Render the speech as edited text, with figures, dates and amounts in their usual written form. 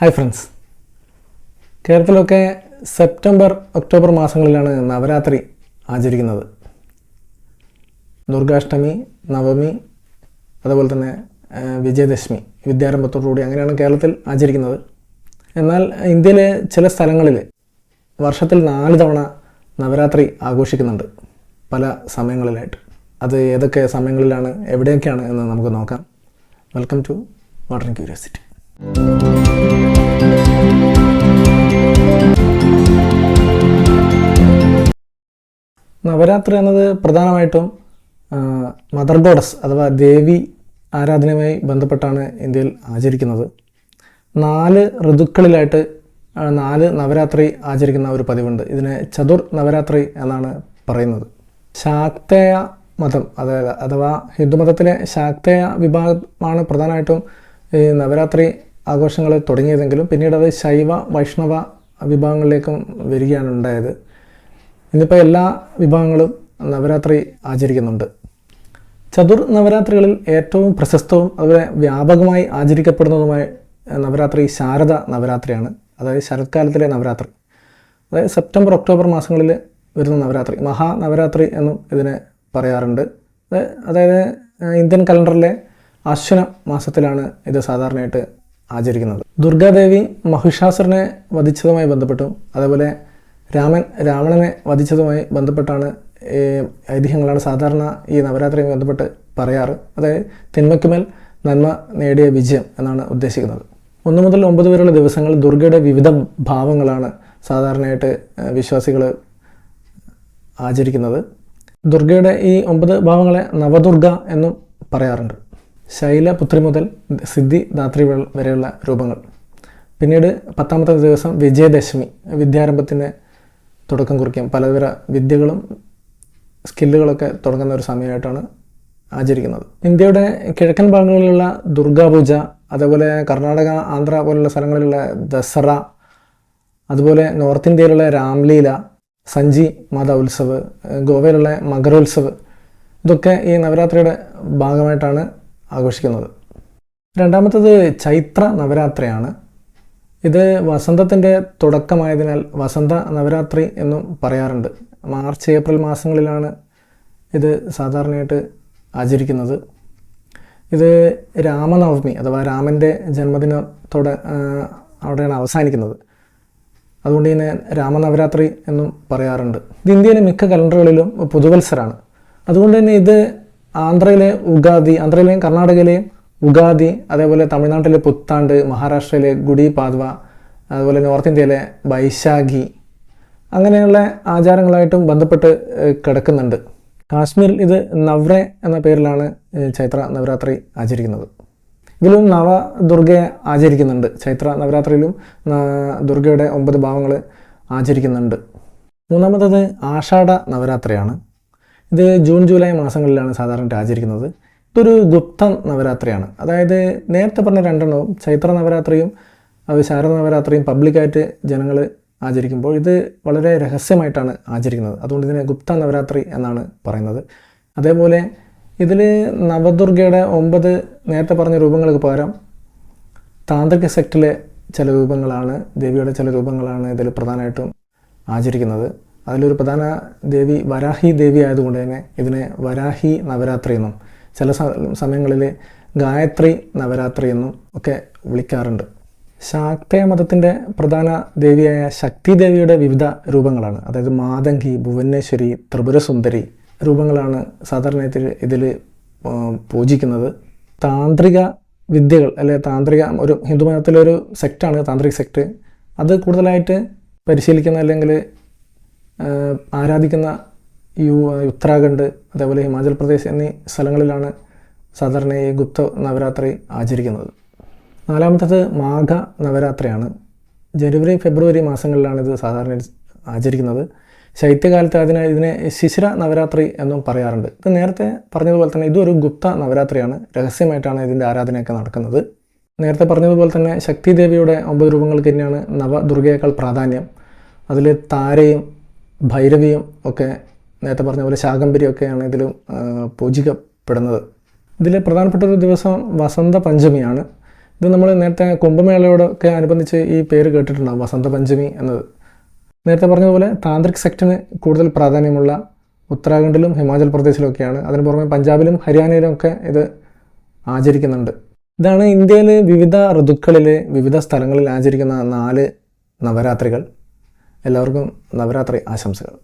Hi friends, കേരളത്തിലൊക്കെ September October മാസങ്ങളിലാണ് നവരാത്രി ആചരിക്കുന്നത്. ദുർഗാഷ്ടമി, നവമി, അതുപോലെ തന്നെ വിജയദശമി, വിദ്യാരംഭത്തോടുകൂടി അങ്ങനെയാണ് കേരളത്തിൽ ആചരിക്കുന്നത്. എന്നാൽ ഇന്ത്യയിലെ ചില സ്ഥലങ്ങളിൽ വർഷത്തിൽ 4 തവണ നവരാത്രി ആഘോഷിക്കുന്നുണ്ട്, പല സമയങ്ങളിലായിട്ട്. അത് ഏതൊക്കെ സമയങ്ങളിലാണ്, എവിടെയൊക്കെയാണ് എന്ന് നമുക്ക് നോക്കാം. Welcome to modern curiosity. Navratri എന്നത് പ്രധാനമായിട്ടും മദർ ഗോഡസ് അഥവാ ദേവി ആരാധനയുമായി ബന്ധപ്പെട്ടാണ് ഇന്ത്യയിൽ ആചരിക്കുന്നത്. 4 ഋതുക്കളിലായിട്ട് 4 നവരാത്രി ആചരിക്കുന്ന ഒരു പതിവുണ്ട്. ഇതിനെ ചതുർ നവരാത്രി എന്നാണ് പറയുന്നത്. ശാക്തേയ മതം അഥവാ ഹിന്ദുമതത്തിലെ ശാക്തേയ വിഭാഗമാണ് പ്രധാനമായിട്ടും ഈ നവരാത്രി ആഘോഷങ്ങൾ തുടങ്ങിയതെങ്കിലും പിന്നീട് അത് ശൈവ വൈഷ്ണവ വിഭാഗങ്ങളിലേക്കും വരികയാണ് ഉണ്ടായത്. ഇന്നിപ്പോൾ എല്ലാ വിഭാഗങ്ങളും നവരാത്രി ആചരിക്കുന്നുണ്ട്. ചതുർ നവരാത്രികളിൽ ഏറ്റവും പ്രശസ്തവും അതുപോലെ വ്യാപകമായി ആചരിക്കപ്പെടുന്നതുമായ നവരാത്രി ശാരദ നവരാത്രിയാണ്. അതായത് ശരത്കാലത്തിലെ നവരാത്രി, അതായത് സെപ്റ്റംബർ ഒക്ടോബർ മാസങ്ങളിൽ വരുന്ന നവരാത്രി. മഹാനവരാത്രി എന്നും ഇതിനെ പറയാറുണ്ട്. അതായത് ഇന്ത്യൻ കലണ്ടറിലെ അശ്വന മാസത്തിലാണ് ഇത് സാധാരണയായിട്ട് ആചരിക്കുന്നത്. ദുർഗാദേവി മഹിഷാസുരനെ വധിച്ചതുമായി ബന്ധപ്പെട്ടും അതേപോലെ രാമൻ രാവണനെ വധിച്ചതുമായി ബന്ധപ്പെട്ടാണ് ഐതിഹ്യങ്ങളാണ് സാധാരണ ഈ നവരാത്രിയുമായി ബന്ധപ്പെട്ട് പറയാറ്. അതായത് തിന്മയ്ക്കുമേൽ നന്മ നേടിയ വിജയം എന്നാണ് ഉദ്ദേശിക്കുന്നത്. 1 മുതൽ 9 വരെയുള്ള ദിവസങ്ങൾ ദുർഗയുടെ വിവിധ ഭാവങ്ങളാണ് സാധാരണയായിട്ട് വിശ്വാസികൾ ആചരിക്കുന്നത്. ദുർഗയുടെ ഈ 9 ഭാവങ്ങളെ നവദുർഗ എന്നും പറയാറുണ്ട്. ശൈലപുത്രി മുതൽ സിദ്ധിദാത്രി വരെയുള്ള രൂപങ്ങൾ. പിന്നീട് 10ാമത്തെ ദിവസം വിജയദശമി, വിദ്യാരംഭത്തിന് തുടക്കം കുറിക്കും. പലതര വിദ്യകളും സ്കില്ലുകളൊക്കെ തുടങ്ങുന്ന ഒരു സമയമായിട്ടാണ് ആചരിക്കുന്നത്. ഇന്ത്യയുടെ കിഴക്കൻ ഭാഗങ്ങളിലുള്ള ദുർഗാപൂജ, അതേപോലെ കർണാടക, ആന്ധ്ര പോലുള്ള സ്ഥലങ്ങളിലുള്ള ദസറ, അതുപോലെ നോർത്ത് ഇന്ത്യയിലുള്ള രാംലീല, സഞ്ചി മാതാ ഉത്സവ്, ഗോവയിലുള്ള മകരോത്സവ്, ഇതൊക്കെ ഈ നവരാത്രിയുടെ ഭാഗമായിട്ടാണ് ആഘോഷിക്കുന്നത്. രണ്ടാമത്തത് ചൈത്ര നവരാത്രിയാണ്. ഇത് വസന്തത്തിൻ്റെ തുടക്കമായതിനാൽ വസന്ത നവരാത്രി എന്നും പറയാറുണ്ട്. മാർച്ച് ഏപ്രിൽ മാസങ്ങളിലാണ് ഇത് സാധാരണയായിട്ട് ആചരിക്കുന്നത്. ഇത് രാമനവമി അഥവാ രാമൻ്റെ ജന്മദിനത്തോടെ അവിടെയാണ് അവസാനിക്കുന്നത്. അതുകൊണ്ട് തന്നെ രാമനവരാത്രി എന്നും പറയാറുണ്ട്. ഇത് ഇന്ത്യയിലെ മിക്ക കലണ്ടറുകളിലും പുതുവത്സരമാണ്. അതുകൊണ്ട് തന്നെ ഇത് ആന്ധ്രയിലെയും കർണാടകയിലെയും ഉഗാദി, അതേപോലെ തമിഴ്നാട്ടിലെ പുത്താണ്ട്, മഹാരാഷ്ട്രയിലെ ഗുഡി പാദ്വ, അതുപോലെ നോർത്ത് ഇന്ത്യയിലെ ബൈശാഖി, അങ്ങനെയുള്ള ആചാരങ്ങളായിട്ടും ബന്ധപ്പെട്ട് കിടക്കുന്നുണ്ട്. കാശ്മീരിൽ ഇത് നവ്രെ എന്ന പേരിലാണ് ചൈത്ര നവരാത്രി ആചരിക്കുന്നത്. ഇതിലും നവദുർഗയെ ആചരിക്കുന്നുണ്ട്. ചൈത്ര നവരാത്രിയിലും ദുർഗയുടെ 9 ഭാവങ്ങൾ ആചരിക്കുന്നുണ്ട്. മൂന്നാമത്തത് ആഷാഢ നവരാത്രിയാണ്. ഇത് ജൂൺ ജൂലൈ മാസങ്ങളിലാണ് സാധാരണ ആചരിക്കുന്നത്. ഇതൊരു ഗുപ്ത നവരാത്രിയാണ്. അതായത് നേരത്തെ പറഞ്ഞ 2 ചൈത്ര നവരാത്രിയും അത് ശാരദ നവരാത്രിയും പബ്ലിക്കായിട്ട് ജനങ്ങൾ ആചരിക്കുമ്പോൾ ഇത് വളരെ രഹസ്യമായിട്ടാണ് ആചരിക്കുന്നത്. അതുകൊണ്ട് ഇതിനെ ഗുപ്ത നവരാത്രി എന്നാണ് പറയുന്നത്. അതേപോലെ ഇതിൽ നവദുർഗയുടെ 9 നേരത്തെ പറഞ്ഞ രൂപങ്ങൾക്ക് പകരം താന്ത്രിക സെക്റ്റിലെ ചില രൂപങ്ങളാണ്, ദേവിയുടെ ചില രൂപങ്ങളാണ് ഇതിൽ പ്രധാനമായിട്ടും ആചരിക്കുന്നത്. അതിലൊരു പ്രധാന ദേവി വരാഹി ദേവി ആയതുകൊണ്ട് തന്നെ ഇതിനെ വരാഹി നവരാത്രി എന്നും ചില സമയങ്ങളിൽ ഗായത്രി നവരാത്രി എന്നും ഒക്കെ വിളിക്കാറുണ്ട്. ശാക്തേയ മതത്തിൻ്റെ പ്രധാന ദേവിയായ ശക്തി ദേവിയുടെ വിവിധ രൂപങ്ങളാണ്. അതായത് മാതങ്കി, ഭുവനേശ്വരി, ത്രിപുരസുന്ദരി രൂപങ്ങളാണ് സാധാരണ ഇതിൽ പൂജിക്കുന്നത്. താന്ത്രിക വിദ്യകൾ താന്ത്രിക ഒരു ഹിന്ദുമതത്തിലൊരു സെക്റ്റാണ് താന്ത്രിക സെക്റ്റ്. അത് കൂടുതലായിട്ട് പരിശീലിക്കുന്ന അല്ലെങ്കിൽ ആരാധിക്കുന്ന ഉത്തരാഖണ്ഡ്, അതേപോലെ ഹിമാചൽ പ്രദേശ് എന്നീ സ്ഥലങ്ങളിലാണ് സാധാരണ ഈ ഗുപ്ത നവരാത്രി ആചരിക്കുന്നത്. 4ാമത്തത് മാഘ നവരാത്രിയാണ്. ജനുവരി ഫെബ്രുവരി മാസങ്ങളിലാണ് ഇത് സാധാരണ ആചരിക്കുന്നത്. ശൈത്യകാലത്ത് ഇതിനെ ശിശിര നവരാത്രി എന്നും പറയാറുണ്ട്. ഇത് നേരത്തെ പറഞ്ഞതുപോലെ തന്നെ ഇതൊരു ഗുപ്ത നവരാത്രിയാണ്. രഹസ്യമായിട്ടാണ് ഇതിൻ്റെ ആരാധനയൊക്കെ നടക്കുന്നത്. നേരത്തെ പറഞ്ഞതുപോലെ തന്നെ ശക്തി ദേവിയുടെ 9 രൂപങ്ങൾക്ക് തന്നെയാണ് നവദുർഗയേക്കാൾ പ്രാധാന്യം. അതിൽ താരയും ഭൈരവിയും ഒക്കെ നേരത്തെ പറഞ്ഞ പോലെ ശാകംബരിയൊക്കെയാണ് ഇതിലും പൂജിക്കപ്പെടുന്നത്. ഇതിൽ പ്രധാനപ്പെട്ട ഒരു ദിവസം വസന്ത പഞ്ചമിയാണ്. ഇത് നമ്മൾ നേരത്തെ കുംഭമേളയോടൊക്കെ അനുബന്ധിച്ച് ഈ പേര് കേട്ടിട്ടുണ്ടാകും, വസന്തപഞ്ചമി എന്നത്. നേരത്തെ പറഞ്ഞതുപോലെ താന്ത്രിക് സെക്റ്റിന് കൂടുതൽ പ്രാധാന്യമുള്ള ഉത്തരാഖണ്ഡിലും ഹിമാചൽ പ്രദേശിലൊക്കെയാണ്. അതിന് പുറമെ പഞ്ചാബിലും ഹരിയാനയിലും ഒക്കെ ഇത് ആചരിക്കുന്നുണ്ട്. ഇതാണ് ഇന്ത്യയിൽ വിവിധ ഋതുക്കളിൽ വിവിധ സ്ഥലങ്ങളിൽ ആചരിക്കുന്ന 4 നവരാത്രികൾ. എല്ലാവർക്കും നവരാത്രി ആശംസകൾ.